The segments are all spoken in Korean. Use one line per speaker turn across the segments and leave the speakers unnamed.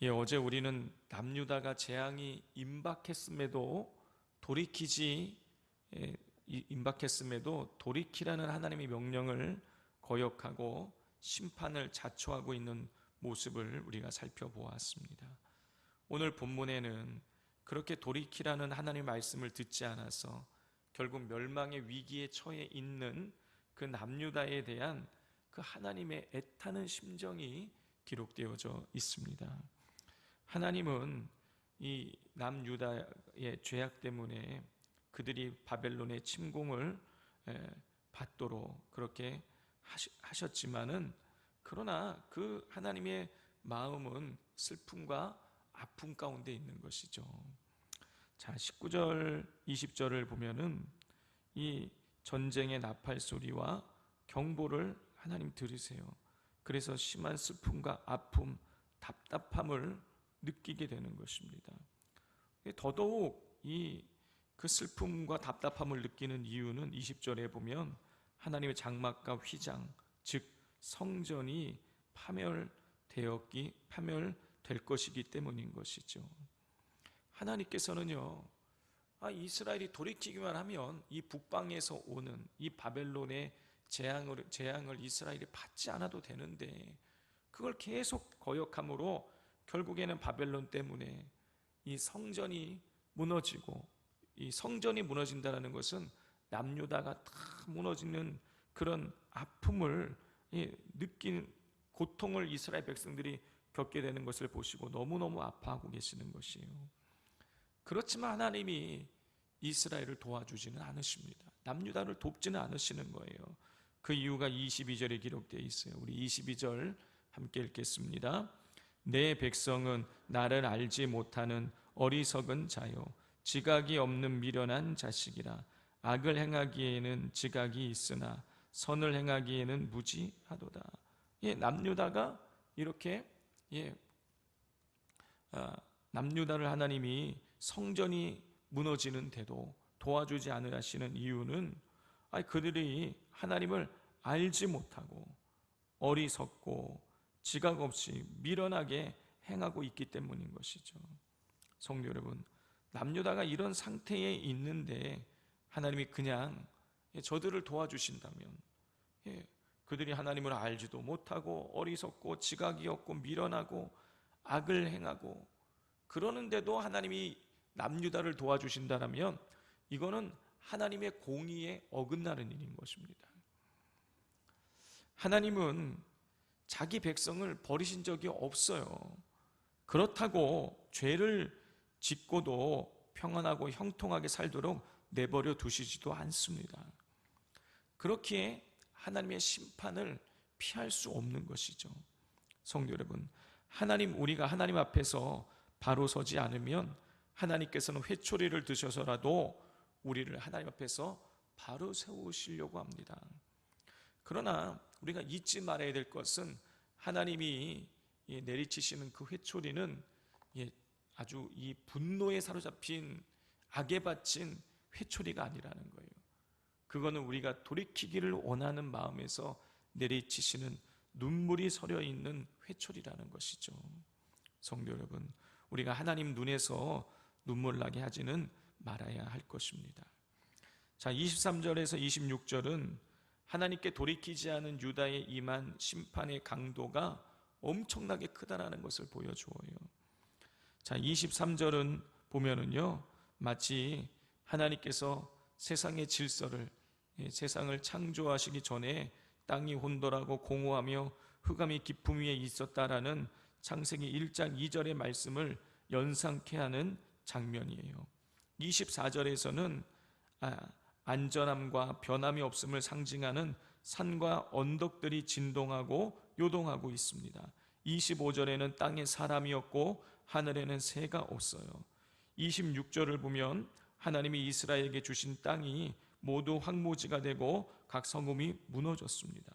어제 우리는 남유다가 재앙이 임박했음에도 돌이키라는 하나님의 명령을 거역하고 심판을 자초하고 있는 모습을 우리가 살펴보았습니다. 오늘 본문에는 그렇게 돌이키라는 하나님의 말씀을 듣지 않아서 결국 멸망의 위기에 처해 있는 그 남유다에 대한 그 하나님의 애타는 심정이 기록되어져 있습니다. 하나님은 이 남유다의 죄악 때문에 그들이 바벨론의 침공을 받도록 그렇게 하셨지만은, 그러나 그 하나님의 마음은 슬픔과 아픔 가운데 있는 것이죠. 자, 19절 20절을 보면은 이 전쟁의 나팔 소리와 경보를 하나님 들으세요. 그래서 심한 슬픔과 아픔, 답답함을 느끼게 되는 것입니다. 더더욱 그 슬픔과 답답함을 느끼는 이유는 20절에 보면 하나님의 장막과 휘장, 즉 성전이 파멸될 것이기 때문인 것이죠. 하나님께서는요, 이스라엘이 돌이키기만 하면 이 북방에서 오는 이 바벨론의 재앙을 이스라엘이 받지 않아도 되는데, 그걸 계속 거역함으로 결국에는 바벨론 때문에 이 성전이 무너지고, 이 성전이 무너진다는 것은 남유다가 다 무너지는 그런 아픔을 느낀 고통을 이스라엘 백성들이 겪게 되는 것을 보시고 너무너무 아파하고 계시는 것이에요. 그렇지만 하나님이 이스라엘을 도와주지는 않으십니다. 남유다를 돕지는 않으시는 거예요. 그 이유가 22절에 기록되어 있어요. 우리 22절 함께 읽겠습니다. 내 백성은 나를 알지 못하는 어리석은 자요, 지각이 없는 미련한 자식이라. 악을 행하기에는 지각이 있으나 선을 행하기에는 무지하도다. 남유다가 이렇게 남유다를 하나님이 성전이 무너지는데도 도와주지 않으시는 이유는 그들이 하나님을 알지 못하고 어리석고 지각 없이 미련하게 행하고 있기 때문인 것이죠. 성도 여러분, 남유다가 이런 상태에 있는데 하나님이 그냥 저들을 도와주신다면, 그들이 하나님을 알지도 못하고 어리석고 지각이 없고 미련하고 악을 행하고 그러는데도 하나님이 남유다를 도와주신다면 이거는 하나님의 공의에 어긋나는 일인 것입니다. 하나님은 자기 백성을 버리신 적이 없어요. 그렇다고 죄를 짓고도 평안하고 형통하게 살도록 내버려 두시지도 않습니다. 그렇기에 하나님의 심판을 피할 수 없는 것이죠. 성도 여러분, 우리가 하나님 앞에서 바로 서지 않으면 하나님께서는 회초리를 드셔서라도 우리를 하나님 앞에서 바로 세우시려고 합니다. 그러나 우리가 잊지 말아야 될 것은 하나님이 내리치시는 그 회초리는 아주 이 분노에 사로잡힌 악에 바친 회초리가 아니라는 거예요. 그거는 우리가 돌이키기를 원하는 마음에서 내리치시는 눈물이 서려 있는 회초리라는 것이죠. 성도 여러분, 우리가 하나님 눈에서 눈물 나게 하지는 말아야 할 것입니다. 자, 23절에서 26절은 하나님께 돌이키지 않은 유다에 임한 심판의 강도가 엄청나게 크다라는 것을 보여주어요. 자, 23절은 보면은요, 마치 하나님께서 세상의 질서를, 세상을 창조하시기 전에 땅이 혼돈하고 공허하며 흑암이 깊음 위에 있었다라는 창세기 1장 2절의 말씀을 연상케 하는 장면이에요. 24절에서는 안전함과 변함이 없음을 상징하는 산과 언덕들이 진동하고 요동하고 있습니다. 25절에는 땅에 사람이 없고 하늘에는 새가 없어요. 26절을 보면 하나님이 이스라엘에게 주신 땅이 모두 황무지가 되고 각 성읍이 무너졌습니다.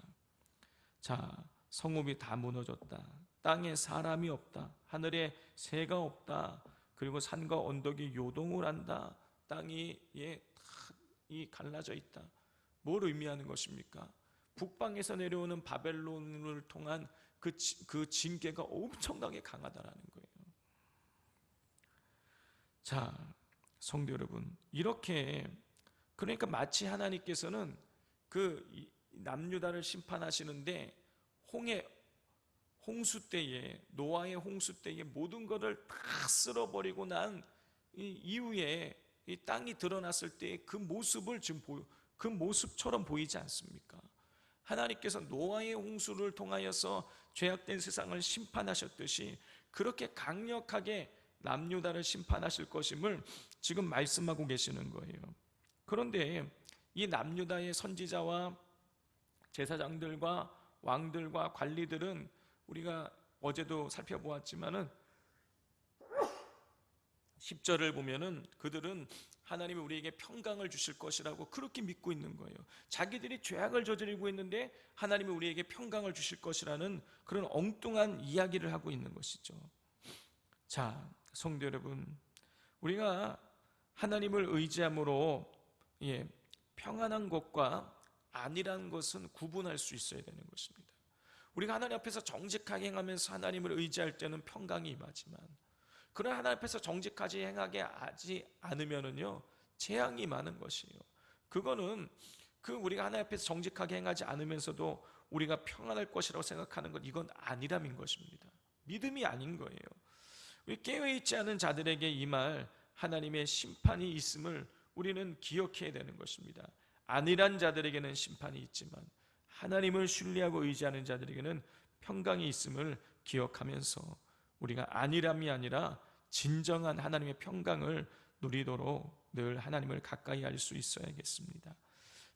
자, 성읍이 다 무너졌다, 땅에 사람이 없다, 하늘에 새가 없다, 그리고 산과 언덕이 요동을 한다, 땅이 갈라져 있다. 뭘 의미하는 것입니까? 북방에서 내려오는 바벨론을 통한 그 징계가 엄청나게 강하다라는 거예요. 자, 성도 여러분, 이렇게 그러니까 마치 하나님께서는 그 남유다를 심판하시는데 홍수 때에, 노아의 홍수 때에 모든 것을 다 쓸어버리고 난 이후에 이 땅이 드러났을 때 그 모습을 지금 그 모습처럼 보이지 않습니까? 하나님께서 노아의 홍수를 통하여서 죄악된 세상을 심판하셨듯이 그렇게 강력하게 남유다를 심판하실 것임을 지금 말씀하고 계시는 거예요. 그런데 이 남유다의 선지자와 제사장들과 왕들과 관리들은 우리가 어제도 살펴보았지만은 10절을 보면은 그들은 하나님이 우리에게 평강을 주실 것이라고 그렇게 믿고 있는 거예요. 자기들이 죄악을 저지르고 있는데 하나님이 우리에게 평강을 주실 것이라는 그런 엉뚱한 이야기를 하고 있는 것이죠. 자, 성도 여러분, 우리가 하나님을 의지함으로 평안한 것과 아니라는 것은 구분할 수 있어야 되는 것입니다. 우리가 하나님 앞에서 정직하게 행하면서 하나님을 의지할 때는 평강이 임하지만, 그러나 하나님 앞에서 정직하게 행하게 하지 않으면은요 재앙이 많은 것이에요. 그거는 우리가 하나님 앞에서 정직하게 행하지 않으면서도 우리가 평안할 것이라고 생각하는 것, 이건 아니람인 것입니다. 믿음이 아닌 거예요. 우리 깨어있지 않은 자들에게 임할 하나님의 심판이 있음을 우리는 기억해야 되는 것입니다. 안일한 자들에게는 심판이 있지만 하나님을 신뢰하고 의지하는 자들에게는 평강이 있음을 기억하면서 우리가 안일함이 아니라 진정한 하나님의 평강을 누리도록 늘 하나님을 가까이 할 수 있어야겠습니다.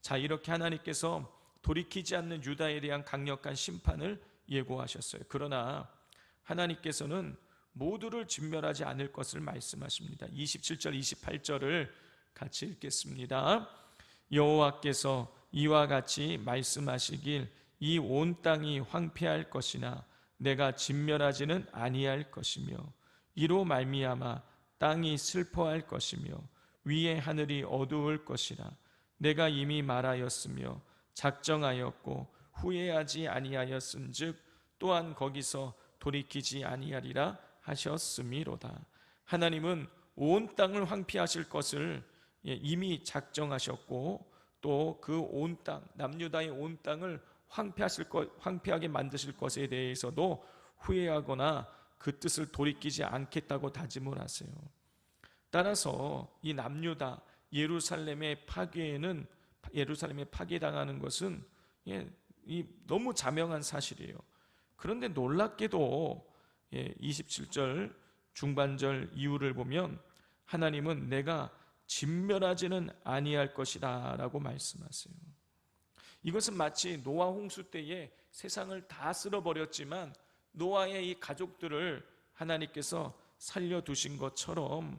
자, 이렇게 하나님께서 돌이키지 않는 유다에 대한 강력한 심판을 예고하셨어요. 그러나 하나님께서는 모두를 진멸하지 않을 것을 말씀하십니다. 27절 28절을 같이 읽겠습니다. 여호와께서 이와 같이 말씀하시길 이 온 땅이 황폐할 것이나 내가 진멸하지는 아니할 것이며 이로 말미암아 땅이 슬퍼할 것이며 위의 하늘이 어두울 것이라. 내가 이미 말하였으며 작정하였고 후회하지 아니하였은즉 또한 거기서 돌이키지 아니하리라 하셨음이로다. 하나님은 온 땅을 황폐하실 것을 이미 작정하셨고 또 그 온 땅, 남유다의 온 땅을 황폐하게 만드실 것에 대해서도 후회하거나 그 뜻을 돌이키지 않겠다고 다짐을 하세요. 따라서 이 남유다 예루살렘에 파괴당하는 것은 너무 자명한 사실이에요. 그런데 놀랍게도 27절 중반절 이후를 보면 하나님은 내가 진멸하지는 아니할 것이다 라고 말씀하세요. 이것은 마치 노아 홍수 때에 세상을 다 쓸어버렸지만 노아의 이 가족들을 하나님께서 살려두신 것처럼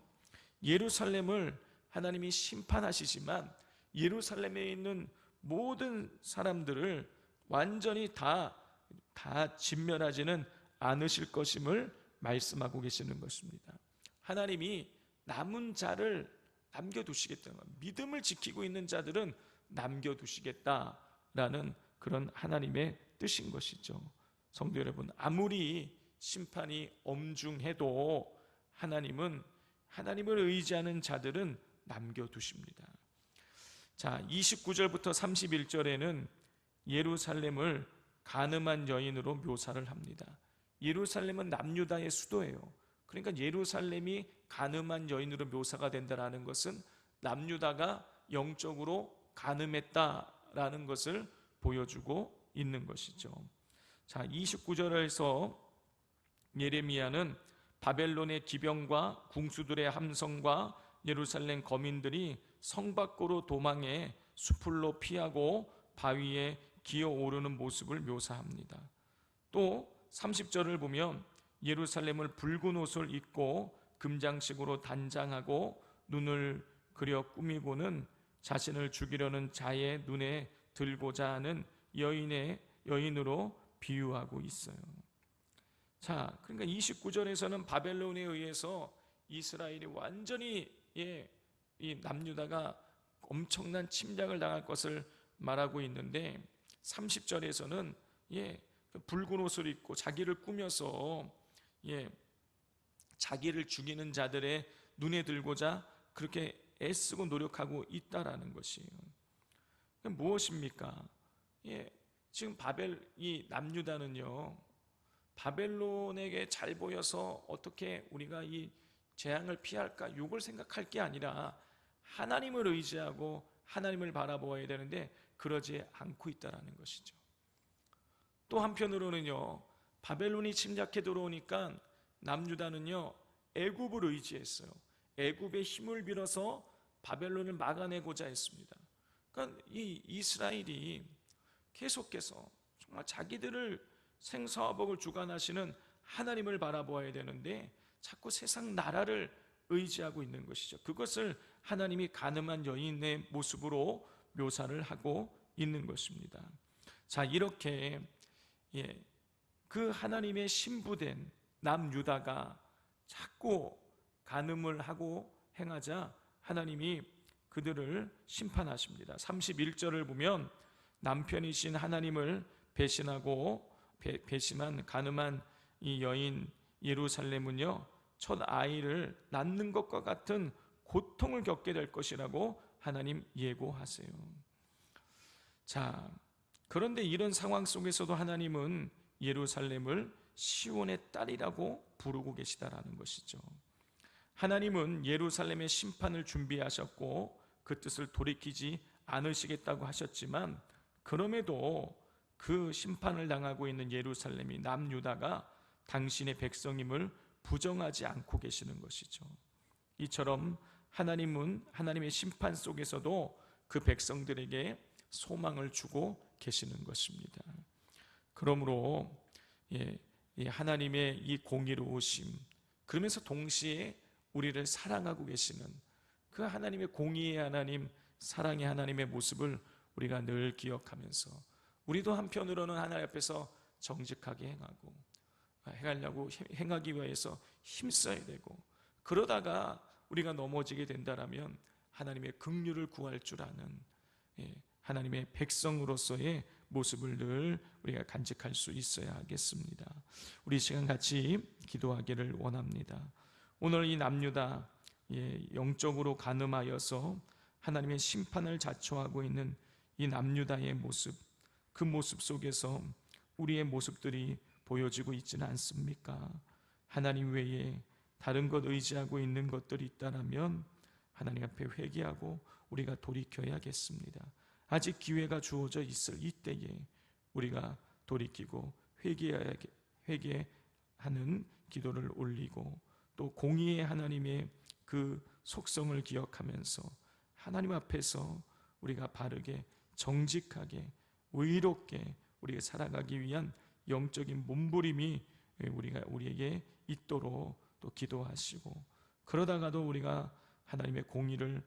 예루살렘을 하나님이 심판하시지만 예루살렘에 있는 모든 사람들을 완전히 다 진멸하지는 않으실 것임을 말씀하고 계시는 것입니다. 하나님이 남은 자를 남겨두시겠다는 것, 믿음을 지키고 있는 자들은 남겨두시겠다라는 그런 하나님의 뜻인 것이죠. 성도 여러분, 아무리 심판이 엄중해도 하나님을 의지하는 자들은 남겨두십니다. 자, 29절부터 31절에는 예루살렘을 간음한 여인으로 묘사를 합니다. 예루살렘은 남유다의 수도예요. 그러니까 예루살렘이 간음한 여인으로 묘사가 된다는 것은 남유다가 영적으로 간음했다라는 것을 보여주고 있는 것이죠. 자, 29절에서 예레미야는 바벨론의 기병과 궁수들의 함성과 예루살렘 거민들이 성 밖으로 도망해 수풀로 피하고 바위에 기어오르는 모습을 묘사합니다. 또 30절을 보면 예루살렘을 붉은 옷을 입고 금장식으로 단장하고 눈을 그려 꾸미고는 자신을 죽이려는 자의 눈에 들고자 하는 여인으로 비유하고 있어요. 자, 그러니까 29절에서는 바벨론에 의해서 이스라엘이 완전히 이 남유다가 엄청난 침략을 당할 것을 말하고 있는데 30절에서는 붉은 옷을 입고 자기를 꾸며서 자기를 죽이는 자들의 눈에 들고자 그렇게 애쓰고 노력하고 있다라는 것이에요. 무엇입니까? 지금 이 남유다는요, 바벨론에게 잘 보여서 어떻게 우리가 이 재앙을 피할까, 이걸 생각할 게 아니라 하나님을 의지하고 하나님을 바라보아야 되는데 그러지 않고 있다라는 것이죠. 또 한편으로는요, 바벨론이 침략해 들어오니까 남유다는요, 애굽을 의지했어요. 애굽의 힘을 빌어서 바벨론을 막아내고자 했습니다. 그러니까 이 이스라엘이 계속해서 정말 자기들을 생사화복을 주관하시는 하나님을 바라보아야 되는데 자꾸 세상 나라를 의지하고 있는 것이죠. 그것을 하나님이 간음한 여인의 모습으로 묘사를 하고 있는 것입니다. 자, 이렇게 그 하나님의 신부된 남유다가 자꾸 간음을 하고 행하자 하나님이 그들을 심판하십니다. 31절을 보면 남편이신 하나님을 배신한 간음한 이 여인 예루살렘은요, 첫 아이를 낳는 것과 같은 고통을 겪게 될 것이라고 하나님 예고하세요. 자, 그런데 이런 상황 속에서도 하나님은 예루살렘을 시온의 딸이라고 부르고 계시다라는 것이죠. 하나님은 예루살렘의 심판을 준비하셨고 그 뜻을 돌이키지 않으시겠다고 하셨지만, 그럼에도 그 심판을 당하고 있는 예루살렘이 남유다가 당신의 백성임을 부정하지 않고 계시는 것이죠. 이처럼 하나님은 하나님의 심판 속에서도 그 백성들에게 소망을 주고 계시는 것입니다. 그러므로 하나님의 이 공의로우심, 그러면서 동시에 우리를 사랑하고 계시는 그 하나님의 공의의 하나님, 사랑의 하나님의 모습을 우리가 늘 기억하면서 우리도 한편으로는 하나님 앞에서 정직하게 행하기 위해서 힘써야 되고, 그러다가 우리가 넘어지게 된다면 하나님의 긍휼을 구할 줄 아는 하나님의 백성으로서의 모습을 늘 우리가 간직할 수 있어야 하겠습니다. 우리 시간 같이 기도하기를 원합니다. 오늘 이 남유다, 영적으로 간음하여서 하나님의 심판을 자초하고 있는 이 남유다의 모습, 그 모습 속에서 우리의 모습들이 보여지고 있지는 않습니까? 하나님 외에 다른 것 의지하고 있는 것들이 있다면 하나님 앞에 회개하고 우리가 돌이켜야겠습니다. 아직 기회가 주어져 있을 이때에 우리가 돌이키고 회개하는 기도를 올리고, 또 공의의 하나님의 그 속성을 기억하면서 하나님 앞에서 우리가 바르게 정직하게 의롭게 우리가 살아가기 위한 영적인 몸부림이 우리에게 있도록 또 기도하시고, 그러다가도 우리가 하나님의 공의를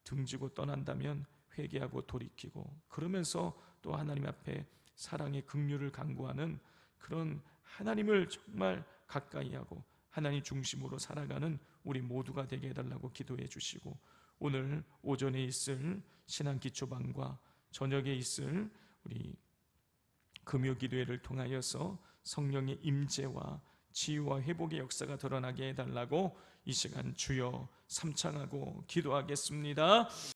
등지고 떠난다면 회개하고 돌이키고, 그러면서 또 하나님 앞에 사랑의 긍휼을 간구하는 그런 하나님을 정말 가까이 하고 하나님 중심으로 살아가는 우리 모두가 되게 해달라고 기도해 주시고, 오늘 오전에 있을 신앙 기초반과 저녁에 있을 우리 금요 기도회를 통하여서 성령의 임재와 치유와 회복의 역사가 드러나게 해달라고 이 시간 주여 삼창하고 기도하겠습니다.